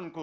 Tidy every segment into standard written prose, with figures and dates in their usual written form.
ان کو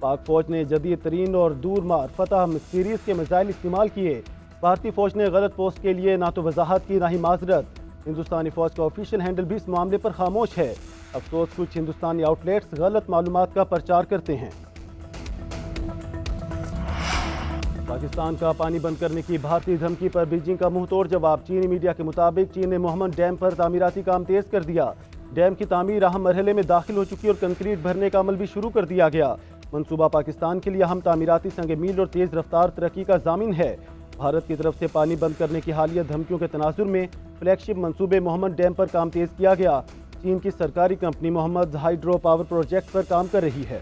پاک فوج نے جدید ترین اور دور مار فتح سیریز کے میزائل استعمال کیے۔ بھارتی فوج نے غلط پوسٹ کے لیے نہ تو وضاحت کی نہ ہی معذرت۔ ہندوستانی فوج کا آفیشیل ہینڈل بھی اس معاملے پر خاموش ہے۔ افسوس کچھ ہندوستانی آؤٹ لیٹس غلط معلومات کا پرچار کرتے ہیں۔ پاکستان کا پانی بند کرنے کی بھارتی دھمکی پر بیجنگ کا منہ توڑ جواب۔ چینی میڈیا کے مطابق چین نے محمد ڈیم پر تعمیراتی کام تیز کر دیا۔ ڈیم کی تعمیر اہم مرحلے میں داخل ہو چکی اور کنکریٹ بھرنے کا عمل بھی شروع کر دیا گیا۔ منصوبہ پاکستان کے لیے اہم تعمیراتی سنگ میل اور تیز رفتار ترقی کا ضامن ہے۔ بھارت کی طرف سے پانی بند کرنے کی حالیہ دھمکیوں کے تناظر میں فلیگ شپ منصوبے محمد ڈیم پر کام تیز کیا گیا۔ چین کی سرکاری کمپنی محمد ہائیڈرو پاور پروجیکٹ پر کام کر رہی ہے۔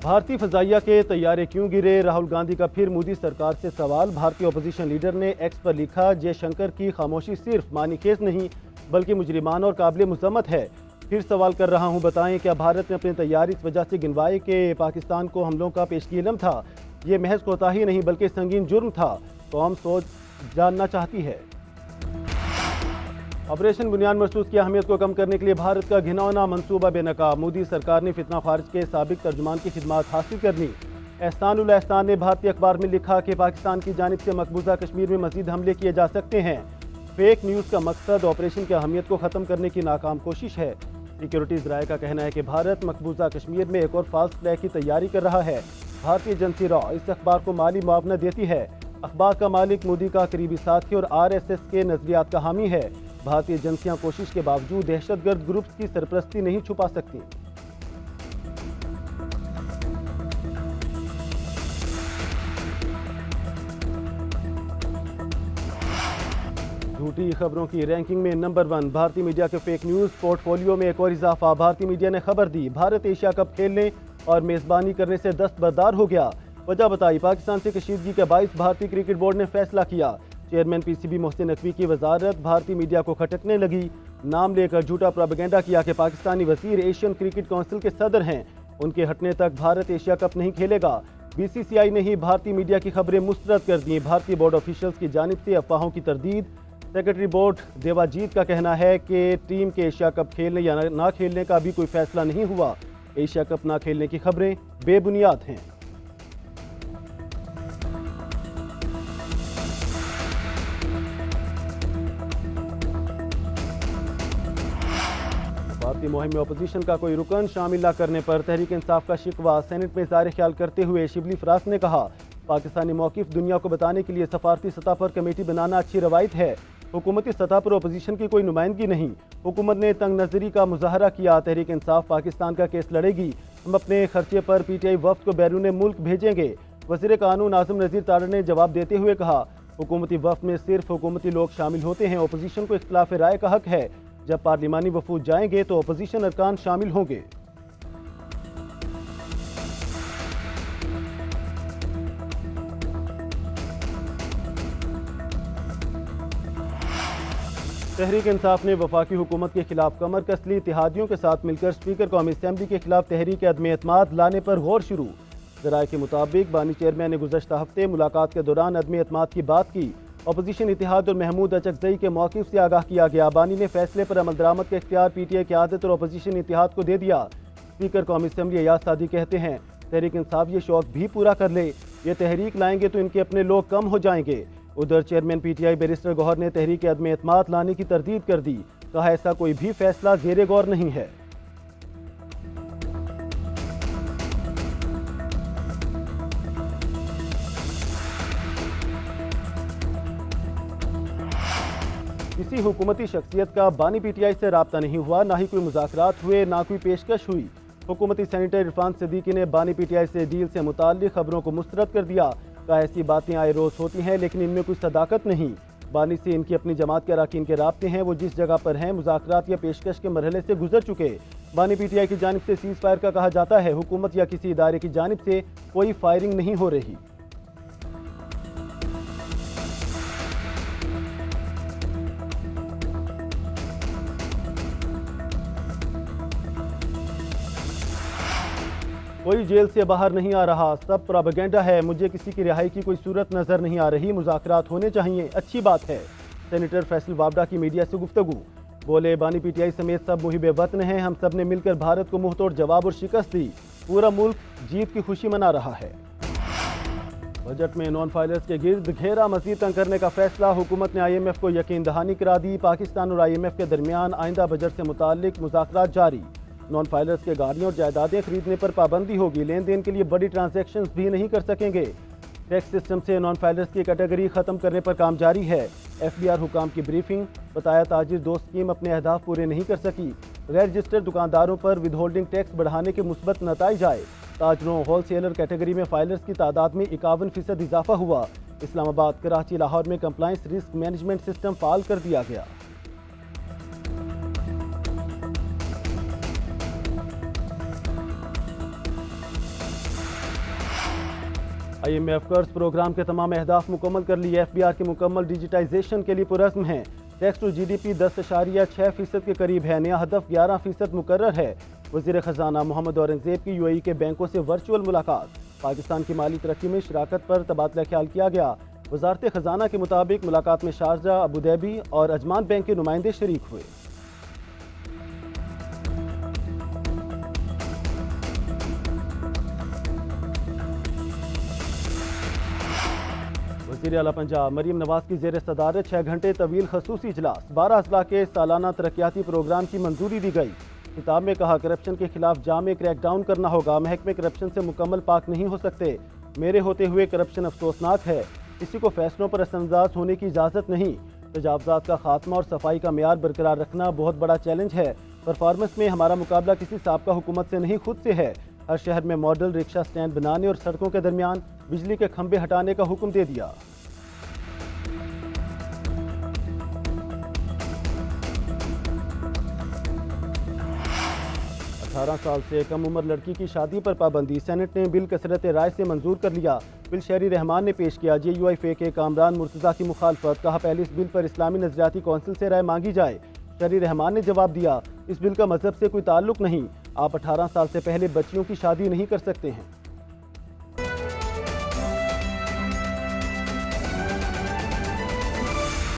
بھارتی فضائیہ کے طیارے کیوں گرے؟ راہل گاندھی کا پھر مودی سرکار سے سوال۔ بھارتی اپوزیشن لیڈر نے ایکس پر لکھا، جے شنکر کی خاموشی صرف معنی خیز نہیں بلکہ مجرمانہ اور قابل مذمت ہے۔ پھر سوال کر رہا ہوں، بتائیں کیا بھارت نے اپنے طیارے اس وجہ سے گنوائے کہ پاکستان کو حملوں کا پیشگی علم تھا؟ یہ محض کوتاہی نہیں بلکہ سنگین جرم تھا۔ قوم سوچ جاننا چاہتی ہے۔ آپریشن بنیاد مرصوص کی اہمیت کو کم کرنے کے لیے بھارت کا گھناؤنا منصوبہ بے نقاب۔ مودی سرکار نے فتنہ خارج کے سابق ترجمان کی خدمات حاصل کرنی۔ احسان الاحسان نے بھارتی اخبار میں لکھا کہ پاکستان کی جانب سے مقبوضہ کشمیر میں مزید حملے کیے جا سکتے ہیں۔ فیک نیوز کا مقصد آپریشن کی اہمیت کو ختم کرنے کی ناکام کوشش ہے۔ سیکیورٹی ذرائع کا کہنا ہے کہ بھارت مقبوضہ کشمیر میں ایک اور فالس فلیگ کی تیاری کر رہا ہے۔ بھارتی ایجنسی را اس اخبار کو مالی معاونہ دیتی ہے۔ اخبار کا مالک مودی کا قریبی ساتھی اور RSS کے نظریات کا حامی ہے۔ بھارتی ایجنسیاں کوشش کے باوجود دہشت گرد گروپس کی سرپرستی نہیں چھپا سکتی۔ جھوٹی خبروں کی رینکنگ میں نمبر 1 بھارتی میڈیا کے فیک نیوز پورٹ فولیو میں ایک اور اضافہ۔ بھارتی میڈیا نے خبر دی، بھارت ایشیا کپ کھیلنے اور میزبانی کرنے سے دستبردار ہو گیا۔ وجہ بتائی، پاکستان سے کشیدگی کے باعث بھارتی کرکٹ بورڈ نے فیصلہ کیا۔ چیئرمین PCB محسن نقوی کی وزارت بھارتی میڈیا کو کھٹکنے لگی۔ نام لے کر جھوٹا پروپیگنڈا کیا کہ پاکستانی وزیر ایشین کرکٹ کونسل کے صدر ہیں۔ ان کے ہٹنے تک بھارت ایشیا کپ نہیں کھیلے گا۔ BCCI نے ہی بھارتی میڈیا کی خبریں مسترد کر دیں۔ بھارتی بورڈ آفیشلز کی جانب سے افواہوں کی تردید۔ سیکرٹری بورڈ دیواجیت کا کہنا ہے کہ ٹیم کے ایشیا کپ کھیلنے یا نہ کھیلنے کا بھی کوئی فیصلہ نہیں ہوا۔ ایشیا کپ نہ کھیلنے کی خبریں بے بنیاد ہیں۔ بھارتی مہم میں اپوزیشن کا کوئی رکن شامل نہ کرنے پر تحریک انصاف کا شکوہ۔ سینٹ میں ظاہر خیال کرتے ہوئے شبلی فراز نے کہا، پاکستانی موقف دنیا کو بتانے کے لیے سفارتی سطح پر کمیٹی بنانا اچھی روایت ہے۔ حکومتی سطح پر اپوزیشن کی کوئی نمائندگی نہیں۔ حکومت نے تنگ نظری کا مظاہرہ کیا۔ تحریک انصاف پاکستان کا کیس لڑے گی۔ ہم اپنے خرچے پر PTI وفد کو بیرون ملک بھیجیں گے۔ وزیر قانون اعظم نذیر تارڑ نے جواب دیتے ہوئے کہا، حکومتی وفد میں صرف حکومتی لوگ شامل ہوتے ہیں۔ اپوزیشن کو اختلاف رائے کا حق ہے۔ جب پارلیمانی وفود جائیں گے تو اپوزیشن ارکان شامل ہوں گے۔ تحریک انصاف نے وفاقی حکومت کے خلاف کمر کس لی۔ اتحادیوں کے ساتھ مل کر اسپیکر قومی اسمبلی کے خلاف تحریک عدم اعتماد لانے پر غور شروع۔ ذرائع کے مطابق بانی چیئرمین نے گزشتہ ہفتے ملاقات کے دوران عدم اعتماد کی بات کی۔ اپوزیشن اتحاد اور محمود اچکزئی کے موقف سے آگاہ کیا گیا۔ بانی نے فیصلے پر عمل درآمد کا اختیار PTI قیادت اور اپوزیشن اتحاد کو دے دیا۔ اسپیکر قومی اسمبلی ایاز سعدی کہتے ہیں، تحریک انصاف یہ شوق بھی پورا کر لے، یہ تحریک لائیں گے تو ان کے اپنے لوگ کم ہو جائیں گے۔ ادھر چیئرمین PTI بیرسٹر گوہر نے تحریک عدم اعتماد لانے کی تردید کر دی۔ کہا ایسا کوئی بھی فیصلہ زیر غور نہیں ہے۔ کسی حکومتی شخصیت کا بانی PTI سے رابطہ نہیں ہوا، نہ ہی کوئی مذاکرات ہوئے، نہ کوئی پیشکش ہوئی۔ حکومتی سینیٹر عرفان صدیقی نے بانی PTI سے ڈیل سے متعلق خبروں کو مسترد کر دیا۔ کہا ایسی باتیں آئے روز ہوتی ہیں لیکن ان میں کوئی صداقت نہیں۔ بانی سے ان کی اپنی جماعت کے اراکین کے رابطے ہیں، وہ جس جگہ پر ہیں مذاکرات یا پیشکش کے مرحلے سے گزر چکے۔ بانی PTI کی جانب سے سیز فائر کا کہا جاتا ہے، حکومت یا کسی ادارے کی جانب سے کوئی فائرنگ نہیں ہو رہی۔ کوئی جیل سے باہر نہیں آ رہا، سب پروپیگنڈا ہے، مجھے کسی کی رہائی کی کوئی صورت نظر نہیں آ رہی، مذاکرات ہونے چاہیے، اچھی بات ہے۔ سینیٹر فیصل وابڈا کی میڈیا سے گفتگو، بولے بانی پی ٹی آئی سمیت سب محب وطن ہیں، ہم سب نے مل کر بھارت کو منہ توڑ جواب اور شکست دی، پورا ملک جیت کی خوشی منا رہا ہے۔ بجٹ میں نان فائلرز کے گرد گھیرا مزید تنگ کرنے کا فیصلہ، حکومت نے آئی ایم ایف کو یقین دہانی کرا دی، پاکستان اور آئی ایم ایف کے درمیان آئندہ بجٹ سے متعلق مذاکرات جاری، نان فائلرز کے گاڑیوں اور جائیدادیں خریدنے پر پابندی ہوگی، لین دین کے لیے بڑی ٹرانزیکشنز بھی نہیں کر سکیں گے، ٹیکس سسٹم سے نان فائلرز کی کیٹیگری ختم کرنے پر کام جاری ہے، ایف بی آر حکام کی بریفنگ، بتایا تاجر دوست اسکیم اپنے اہداف پورے نہیں کر سکی، غیر رجسٹرڈ دکانداروں پر ود ہولڈنگ ٹیکس بڑھانے کے مثبت نتائج آئے، تاجروں ہول سیلر کیٹیگری میں فائلرز کی تعداد میں 51% اضافہ ہوا، اسلام آباد، کراچی، لاہور میں کمپلائنس رسک مینجمنٹ سسٹم فعال کر دیا گیا۔ آئی ایم ایف قرض پروگرام کے تمام اہداف مکمل کر لیے، ایف بی آر کی مکمل ڈیجیٹائزیشن کے لیے پرعزم ہیں، tax to G D P 10.6% کے قریب ہے، نیا ہدف 11% مقرر ہے، وزیر خزانہ محمد اورنگزیب کی یو اے ای کے بینکوں سے ورچوئل ملاقات، پاکستان کی مالی ترقی میں شراکت پر تبادلہ خیال کیا گیا، وزارت خزانہ کے مطابق ملاقات میں شارجہ، ابوظہبی اور اجمان بینک کے نمائندے شریک ہوئے۔ وزیر اعلیٰ پنجاب مریم نواز کی زیر صدارت 6 گھنٹے طویل خصوصی اجلاس، 12 اضلاع کے سالانہ ترقیاتی پروگرام کی منظوری دی گئی، خطاب میں کہا کرپشن کے خلاف جامع کریک ڈاؤن کرنا ہوگا، محکمے کرپشن سے مکمل پاک نہیں ہو سکتے، میرے ہوتے ہوئے کرپشن افسوسناک ہے، کسی کو فیصلوں پر اثر انداز ہونے کی اجازت نہیں، تجاوزات کا خاتمہ اور صفائی کا معیار برقرار رکھنا بہت بڑا چیلنج ہے، پرفارمنس میں ہمارا مقابلہ کسی سابقہ حکومت سے نہیں خود سے ہے، ہر شہر میں ماڈل رکشہ سٹینڈ بنانے اور سڑکوں کے درمیان بجلی کے کھمبے ہٹانے کا حکم دے دیا۔ 18 سال سے کم عمر لڑکی کی شادی پر پابندی، سینٹ نے بل کثرت رائے سے منظور کر لیا، بل شہری رحمان نے پیش کیا، جے یو آئی فے کے کامران مرتضیٰ کی مخالفت، کہا پہلے اس بل پر اسلامی نظریاتی کونسل سے رائے مانگی جائے، شہری رحمان نے جواب دیا اس بل کا مذہب سے کوئی تعلق نہیں، آپ 18 سال سے پہلے بچیوں کی شادی نہیں کر سکتے ہیں۔